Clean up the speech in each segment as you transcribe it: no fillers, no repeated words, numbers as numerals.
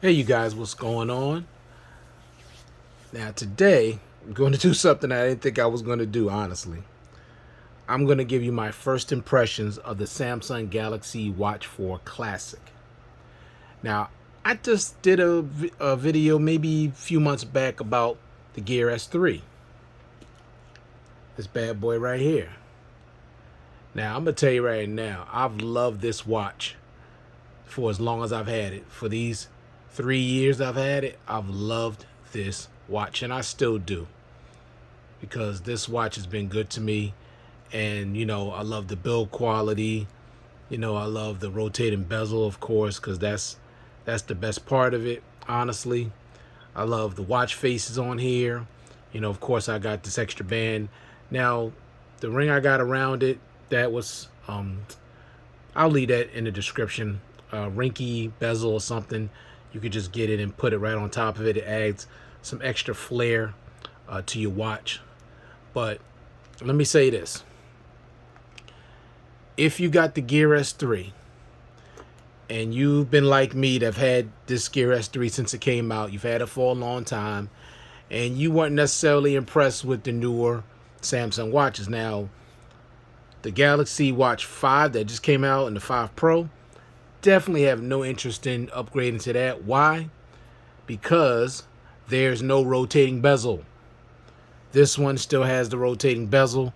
Hey, you guys, what's going on? Now, today, I'm going to do something I didn't think I was going to do, honestly. I'm going to give you my first impressions of the Samsung Galaxy Watch 4 Classic. Now, I just did a video maybe a few months back about the Gear S3, this bad boy right here. Now, I'm going to tell you right now, I've loved this watch for as long as I've had it. For these 3 years I've had it, I've loved this watch, and I still do, because this watch has been good to me. And I love the build quality. I love the rotating bezel, of course, because that's the best part of it, honestly. I love the watch faces on here. Of course, I got this extra band. Now, the ring I got around it, that was I'll leave that in the description. Rinky bezel or something. You could just get it and put it right on top of it. It adds some extra flair to your watch. But let me say this. If you got the Gear S3 and you've been like me that have had this Gear S3 since it came out, you've had it for a long time, and you weren't necessarily impressed with the newer Samsung watches. Now, the Galaxy Watch 5 that just came out and the 5 Pro, definitely have no interest in upgrading to that. Why? Because there's no rotating bezel. This one still has the rotating bezel.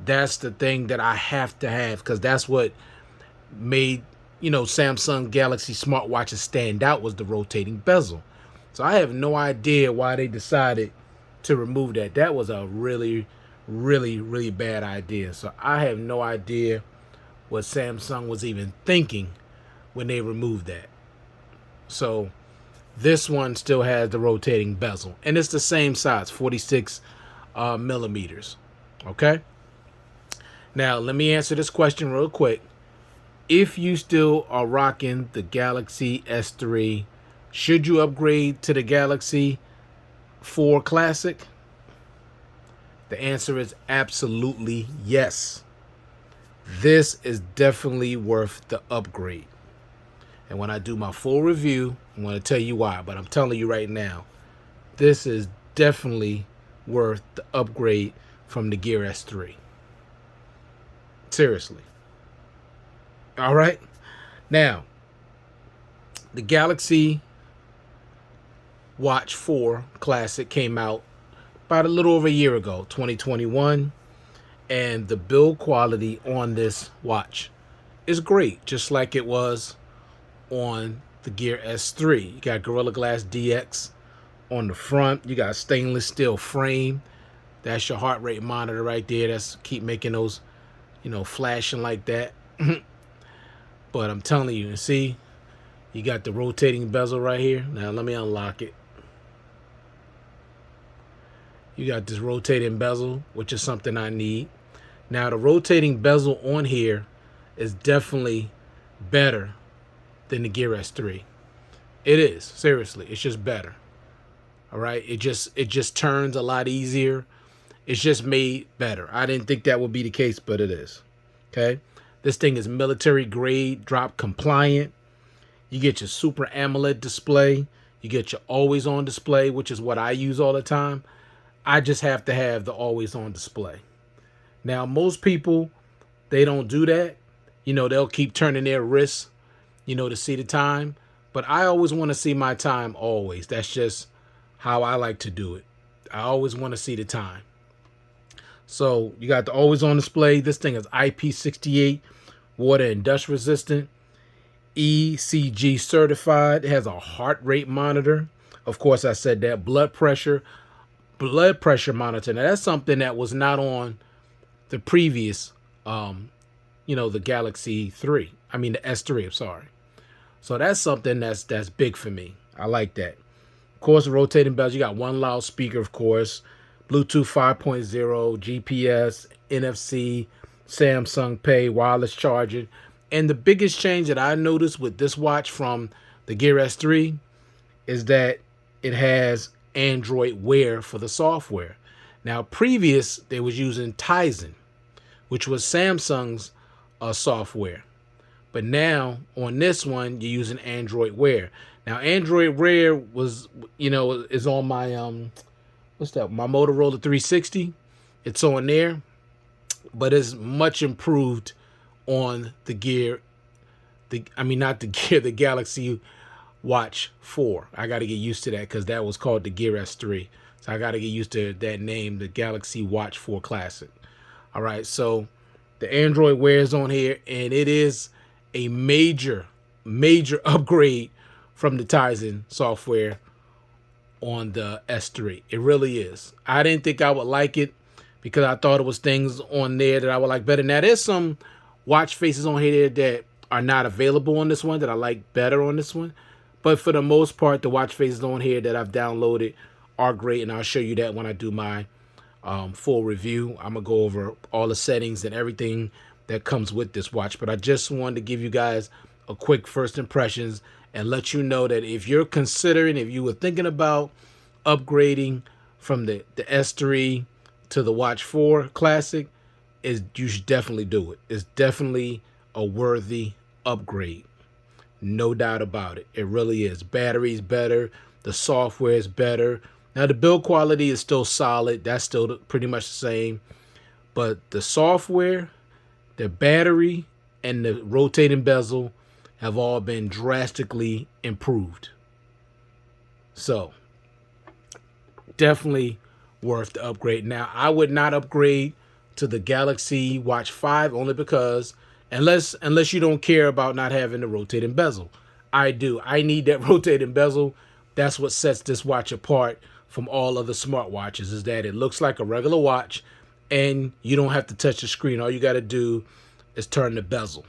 That's the thing that I have to have, because that's what made Samsung Galaxy smartwatches stand out, was the rotating bezel. So I have no idea why they decided to remove that. That was a really, really, really bad idea. So I have no idea what Samsung was even thinking when they removed that. So this one still has the rotating bezel, and it's the same size, 46 millimeters. Okay. Now, let me answer this question real quick. If you still are rocking the Galaxy S3, should you upgrade to the Galaxy 4 Classic? The answer is absolutely yes. This is definitely worth the upgrade. And when I do my full review, I'm going to tell you why. But I'm telling you right now, this is definitely worth the upgrade from the Gear S3. Seriously. All right. Now, the Galaxy Watch 4 Classic came out about a little over a year ago, 2021. And the build quality on this watch is great, just like it was on the Gear S3. You got Gorilla Glass DX on the front. You got stainless steel frame. That's your heart rate monitor right there. That's keep making those, flashing like that. But I'm telling you, see, you got the rotating bezel right here. Now let me unlock it. You got this rotating bezel, which is something I need. Now the rotating bezel on here is definitely better than the Gear S3. It is, seriously, it's just better. All right, it just turns a lot easier. It's just made better. I didn't think that would be the case, but it is. Okay, this thing is military grade, drop compliant. You get your Super AMOLED display. You get your always on display, which is what I use all the time. I just have to have the always on display. Now, most people, they don't do that. They'll keep turning their wrists, to see the time. But I always want to see my time always. That's just how I like to do it. I always want to see the time. So you got the always on display. This thing is IP68, water and dust resistant, ECG certified. It has a heart rate monitor. Of course, I said that. Blood pressure monitor. Now that's something that was not on the previous, the Galaxy 3. I mean the S3. I'm sorry. So that's something that's big for me. I like that. Of course, the rotating bezel. You got one loudspeaker, of course. Bluetooth 5.0, GPS, NFC, Samsung Pay, wireless charging. And the biggest change that I noticed with this watch from the Gear S3 is that it has Android Wear for the software. Now, previous, they was using Tizen, which was Samsung's software. But now, on this one, you're using Android Wear. Now, Android Wear was, is on my what's that? My Motorola 360. It's on there, but it's much improved on the Gear. Not the Gear, the Galaxy Watch 4. I got to get used to that because that was called the Gear S3. So I got to get used to that name, the Galaxy Watch 4 Classic. All right, so the Android Wear is on here, and it is a major, major upgrade from the Tizen software on the S3. It really is. I didn't think I would like it because I thought it was things on there that I would like better. Now, there's some watch faces on here that are not available on this one that I like better on this one. But for the most part, the watch faces on here that I've downloaded are great, and I'll show you that when I do my full review. I'm going to go over all the settings and everything that comes with this watch. But I just wanted to give you guys a quick first impressions and let you know that if you're considering, if you were thinking about upgrading from the S3 to the Watch 4 Classic, you should definitely do it. It's definitely a worthy upgrade. No doubt about it. It really is. Battery's better. The software is better. Now, the build quality is still solid. That's still pretty much the same. But the software, the battery, and the rotating bezel have all been drastically improved. So, definitely worth the upgrade. Now, I would not upgrade to the Galaxy Watch 5 only because unless you don't care about not having the rotating bezel. I do. I need that rotating bezel. That's what sets this watch apart from all other smartwatches, is that it looks like a regular watch and you don't have to touch the screen. All you got to do is turn the bezel.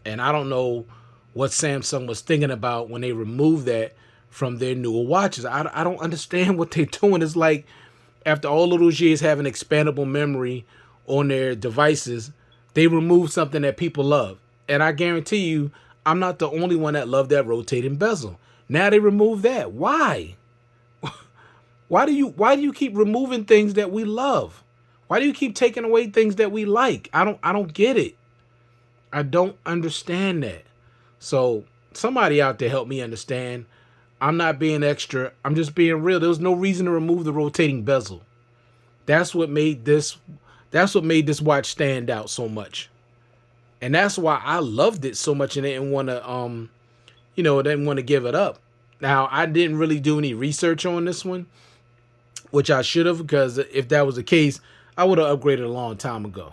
And I don't know what Samsung was thinking about when they removed that from their newer watches. I don't understand what they're doing. It's like after all of those years having expandable memory on their devices, they removed something that people love. And I guarantee you, I'm not the only one that loved that rotating bezel. Now they remove that. Why? Why do you keep removing things that we love? Why do you keep taking away things that we like? I don't get it. I don't understand that. So somebody out there help me understand. I'm not being extra. I'm just being real. There was no reason to remove the rotating bezel. That's what made this watch stand out so much. And that's why I loved it so much and didn't want to give it up. Now, I didn't really do any research on this one, which I should have, because if that was the case, I would have upgraded a long time ago.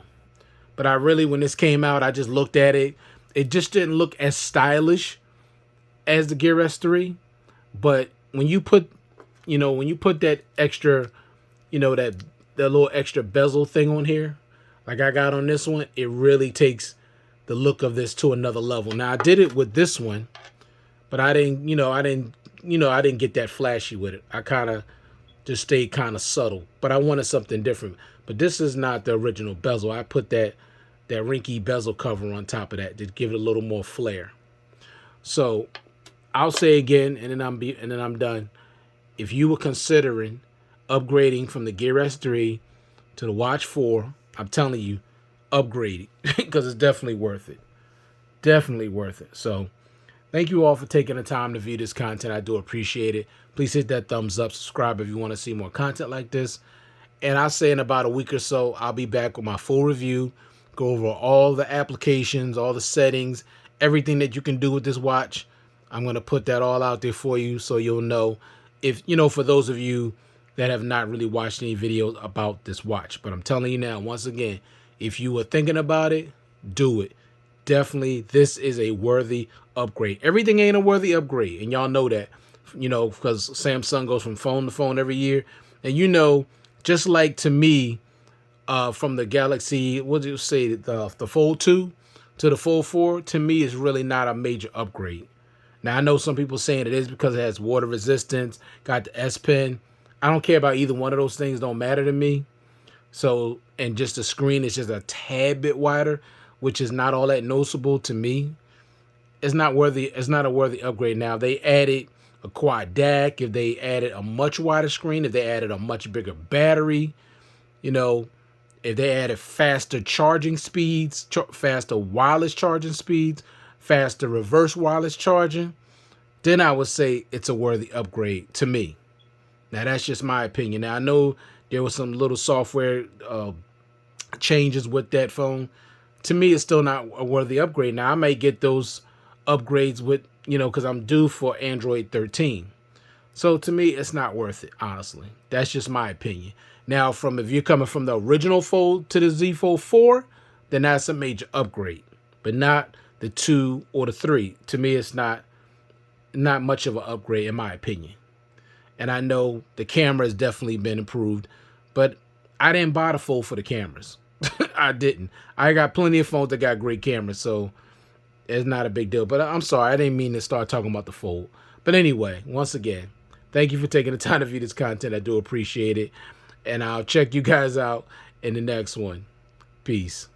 But when this came out, I just looked at it. It just didn't look as stylish as the Gear S3. But when you put that extra, that little extra bezel thing on here, like I got on this one, it really takes the look of this to another level. Now, I did it with this one, but I didn't get that flashy with it. I kind of just stayed kind of subtle, but I wanted something different. But this is not the original bezel. I put that rinky bezel cover on top of that to give it a little more flair. So I'll say again, and then I'm done. If you were considering upgrading from the Gear S3 to the Watch 4, I'm telling you, upgrade it because it's definitely worth it. Definitely worth it. So thank you all for taking the time to view this content. I do appreciate it. Please hit that thumbs up, subscribe if you want to see more content like this. And I'll say in about a week or so, I'll be back with my full review, go over all the applications, all the settings, everything that you can do with this watch. I'm going to put that all out there for you so you'll know, if for those of you that have not really watched any videos about this watch. But I'm telling you now, once again, if you were thinking about it, do it. Definitely, this is a worthy upgrade. Everything ain't a worthy upgrade, and y'all know that, because Samsung goes from phone to phone every year. And just like to me, from the Galaxy, what did you say, the Fold 2 to the Fold 4, to me is really not a major upgrade. Now, I know some people saying it is because it has water resistance, got the S Pen. I don't care about either one of those things. Don't matter to me. So, and just the screen is just a tad bit wider, which is not all that noticeable to me. It's not a worthy upgrade. Now, they added a quad DAC, if they added a much wider screen, if they added a much bigger battery, if they added faster charging speeds, faster wireless charging speeds, faster reverse wireless charging, then I would say it's a worthy upgrade to me. Now that's just my opinion. Now I know there was some little software changes with that phone. To me, it's still not a worthy upgrade. Now I may get those upgrades with because I'm due for Android 13. So to me, it's not worth it. Honestly, that's just my opinion. Now, from if you're coming from the original Fold to the Z Fold 4, then that's a major upgrade, but not the 2 or the 3. To me, it's not much of an upgrade in my opinion. And I know the camera has definitely been improved, but I didn't buy the Fold for the cameras. I didn't. I got plenty of phones that got great cameras, so it's not a big deal. But I'm sorry, I didn't mean to start talking about the Fold. But anyway, once again, thank you for taking the time to view this content. I do appreciate it. And I'll check you guys out in the next one. Peace.